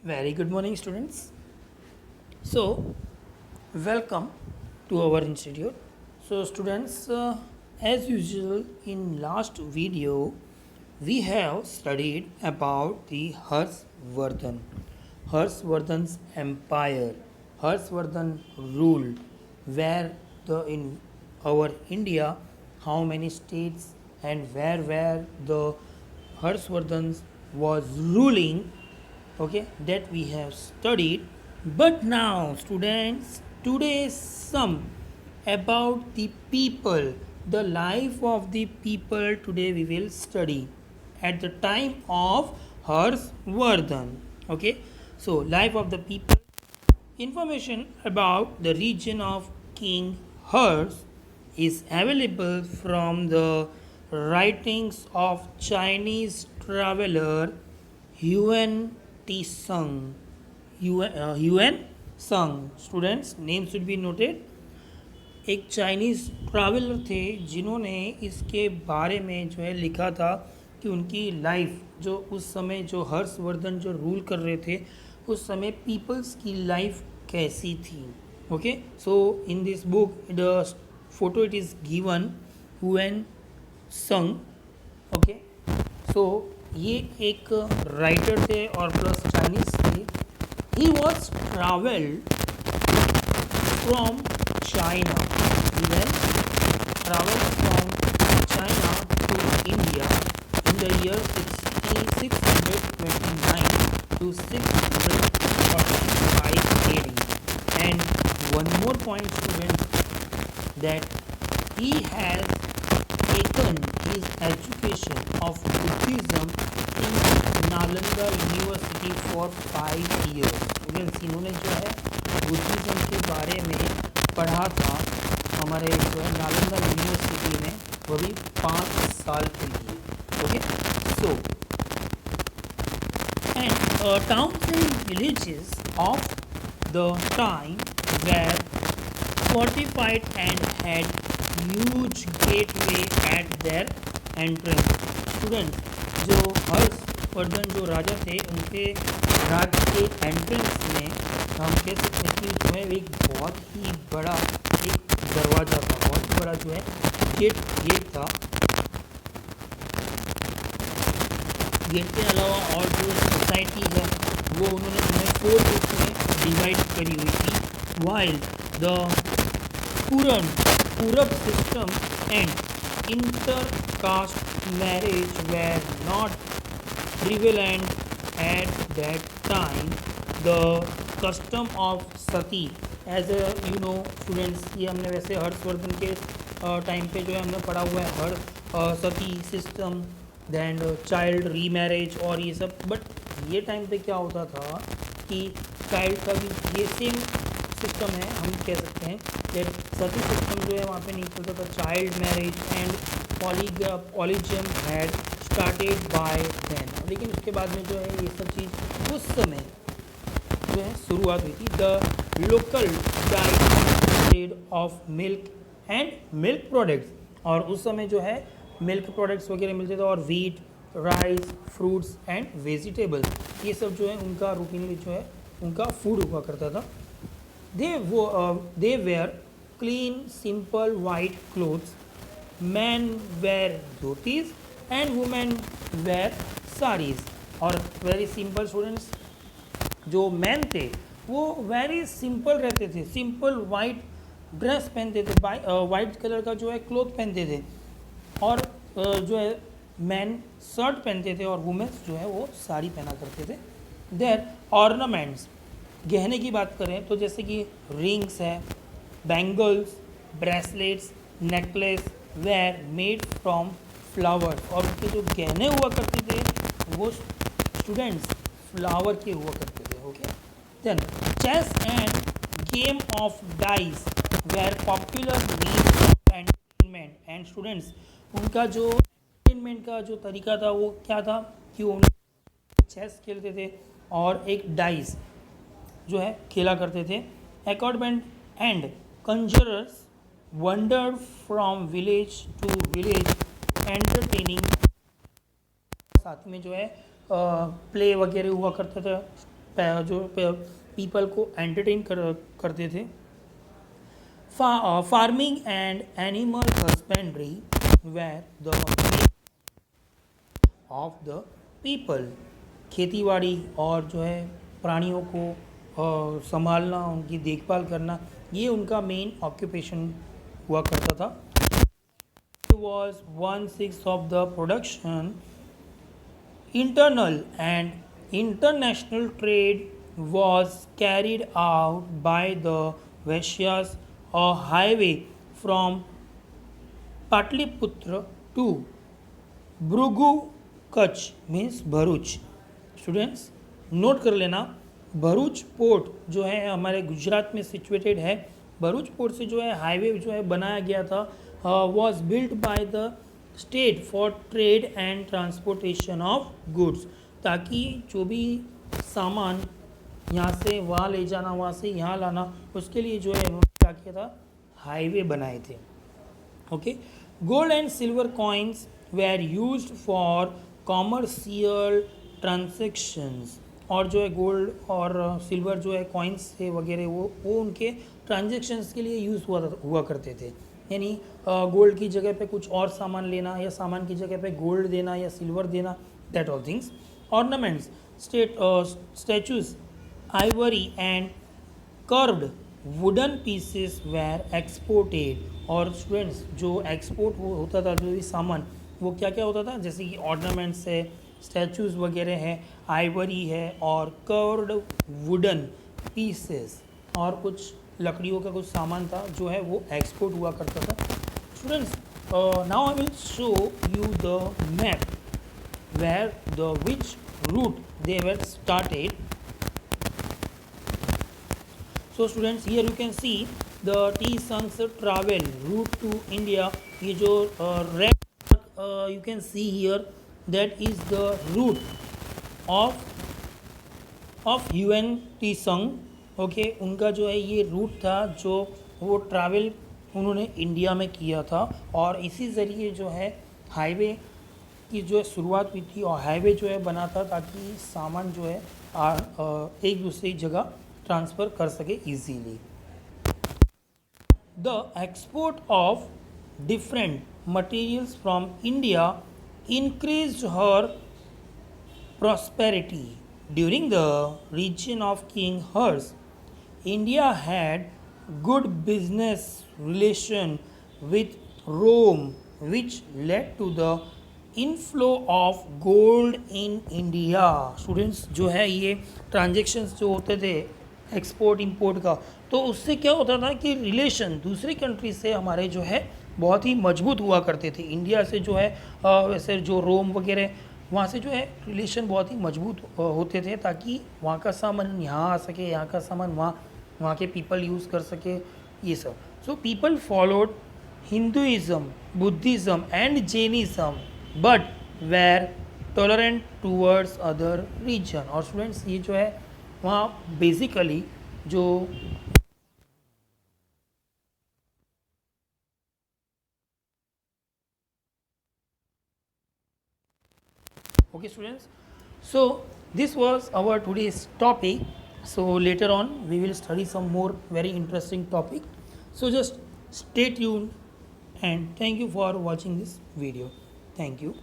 Very good morning, students. So, welcome to our institute. So, students, as usual, in last video, we have studied about the Harshvardhan's empire, Harshvardhan ruled, where the in our India, how many states and where the Harshvardhan was ruling, okay, that we have studied. But now students, today some about the people, the life of the people today we will study at the time of Harshvardhan. Okay, so life of the people, information about the region of King Harsh is available from the writings of Chinese traveler Yuan Tsang. Yuan Tsang. Students, name should be noted. एक Chinese traveller थे जिन्होंने इसके बारे में जो है लिखा था कि उनकी लाइफ जो उस समय जो हर्षवर्धन जो रूल कर रहे थे उस समय पीपल्स की लाइफ कैसी थी. Okay, so in this book the photo it is given when संग. ओके, सो ये एक राइटर थे और प्लस चाइनीज थे. He was travelled from China. He then traveled from China to India in the year 629 to 645 AD. And one more point, students, that he has taken his education of Buddhism in Nalanda University for 5 years. Students, इन्होंने जो है Buddhism के बारे में पढ़ा था हमारे जो है नालंदा यूनिवर्सिटी में, वो भी 5 साल के लिए. Okay, so and towns and villages of the time were fortified and had huge gateway at their entrance. Student, जो हर्षवर्धन जो राजा थे उनके राज्य के एंट्रेंस में हम कह सकते हैं कि जो है एक बहुत ही बड़ा एक दरवाज़ा था, बहुत ही बड़ा जो है गेट था. गेट के अलावा और जो सोसाइटी है वो उन्होंने 4 ग्रुप्स में डिवाइड करी हुई थी. While the purdah system and intercaste marriage were not prevalent at that time. The custom of sati, as you know students, ये हमने वैसे हर्षवर्धन के टाइम पे जो है हमने पढ़ा हुआ है सती सिस्टम, दैन चाइल्ड रीमैरिज और ये सब. बट ये टाइम पे क्या होता था कि चाइल्ड का भी ये सेम सिस्टम है, हम कह सकते हैं दैट सती सिस्टम जो है वहाँ पे नहीं चलता था. Child marriage and polygamy had started by then, लेकिन उसके बाद में जो है ये सब चीज़ उस समय जो है शुरुआत हुई थी. The local diet of milk and milk products, और उस समय जो है मिल्क प्रोडक्ट्स वगैरह मिलते थे, और wheat, rice, fruits and vegetables, ये सब जो है उनका रूटीनली जो है उनका फूड हुआ करता था. They wear clean simple white clothes, man wear dhotis and women wear saris. और वेरी सिंपल स्टूडेंट्स, जो मैन थे वो वेरी सिंपल रहते थे, सिंपल वाइट ड्रेस पहनते थे, वाइट कलर का जो है क्लोथ पहनते थे, और जो है मैन शर्ट पहनते थे और वुमेन्स जो है वो साड़ी पहना करते थे. देयर ऑर्नामेंट्स, गहने की बात करें तो जैसे कि रिंग्स है, bangles, bracelets, necklace were made from flowers, और उनके जो गहने हुआ करते थे वो स्टूडेंट्स फ्लावर के हुआ करते थे. Okay, then chess and game of dice were popular means of entertainment. And students, उनका जो एंटरटेनमेंट का जो तरीका था वो क्या था कि वो चेस खेलते थे और एक डाइस जो है खेला करते थे. अकॉर्डमेंट and conjurers wandered from village to village entertaining. साथ में जो है प्ले वगैरह हुआ करता था जो पीपल को एंटरटेन करते थे. Farming and animal husbandry were the of the people. खेतीबाड़ी और जो है प्राणियों को संभालना, उनकी देखभाल करना, ये उनका मेन ऑक्यूपेशन हुआ करता था. Was 1/6 of the production. Internal and international trade was carried out by the Vaishyas, a highway from Patliputra to Bhrugu, Kutch means Bharuch. Students note कर लेना, भरूच पोर्ट जो है हमारे गुजरात में सिचुएटेड है. भरूच पोर्ट से जो है हाईवे जो है बनाया गया था, was built by the state for trade and transportation of goods. ताकि जो भी सामान यहाँ से वहाँ ले जाना, वहाँ से यहाँ लाना, उसके लिए जो है उन्होंने क्या किया था, हाईवे बनाए थे. Okay. Gold and silver coins where used for commercial transactions. और जो है गोल्ड और सिल्वर जो है कॉइन्स से वगैरह वो उनके ट्रांजेक्शन्स के लिए यूज़ हुआ करते थे. यानी गोल्ड की जगह पे कुछ और सामान लेना, या सामान की जगह पे गोल्ड देना या सिल्वर देना, that all things. Ornaments, statues, ivory and carved wooden pieces were exported. और स्टूडेंट्स जो एक्सपोर्ट होता था जो भी सामान, वो क्या क्या होता था, जैसे कि ऑर्नामेंट्स है, स्टैचूज़ वगैरह है, आइवरी है, और कर्व्ड वुडन पीसेस, और कुछ लकड़ियों का कुछ सामान था जो है वो एक्सपोर्ट हुआ करता था. Students now I will show you the map where the which route they were started. So students here you can see the टी संघ्स ट्रैवल रूट टू इंडिया. ये जो red you can see here, that is the route of UN T संघ. Okay, उनका जो है ये root था जो वो ट्रैवल उन्होंने इंडिया में किया था, और इसी ज़रिए जो है हाईवे की जो है शुरुआत हुई थी, और हाईवे जो है बना था ताकि सामान जो है एक दूसरी जगह ट्रांसफ़र कर सके easily. The export of different materials from India increased her prosperity. During the reign of King Hers, India had good business relation with Rome, which led to the inflow of gold in India. Students जो है ये transactions जो होते थे export import का, तो उससे क्या होता था कि रिलेशन दूसरी कंट्री से हमारे जो है बहुत ही मजबूत हुआ करते थे. इंडिया से जो है वैसे जो रोम वगैरह वहाँ से जो है रिलेशन बहुत ही मजबूत होते थे, ताकि वहाँ का सामान यहाँ आ सके, यहाँ का सामान वहाँ के पीपल यूज़ कर सके, ये सब. So people followed Hinduism, Buddhism and Jainism, but were tolerant towards other religion. और स्टूडेंट्स ये जो है वहाँ बेसिकली जो okay students, so this was our today's topic. So later on we will study some more very interesting topic. So just stay tuned, and thank you for watching this video. Thank you.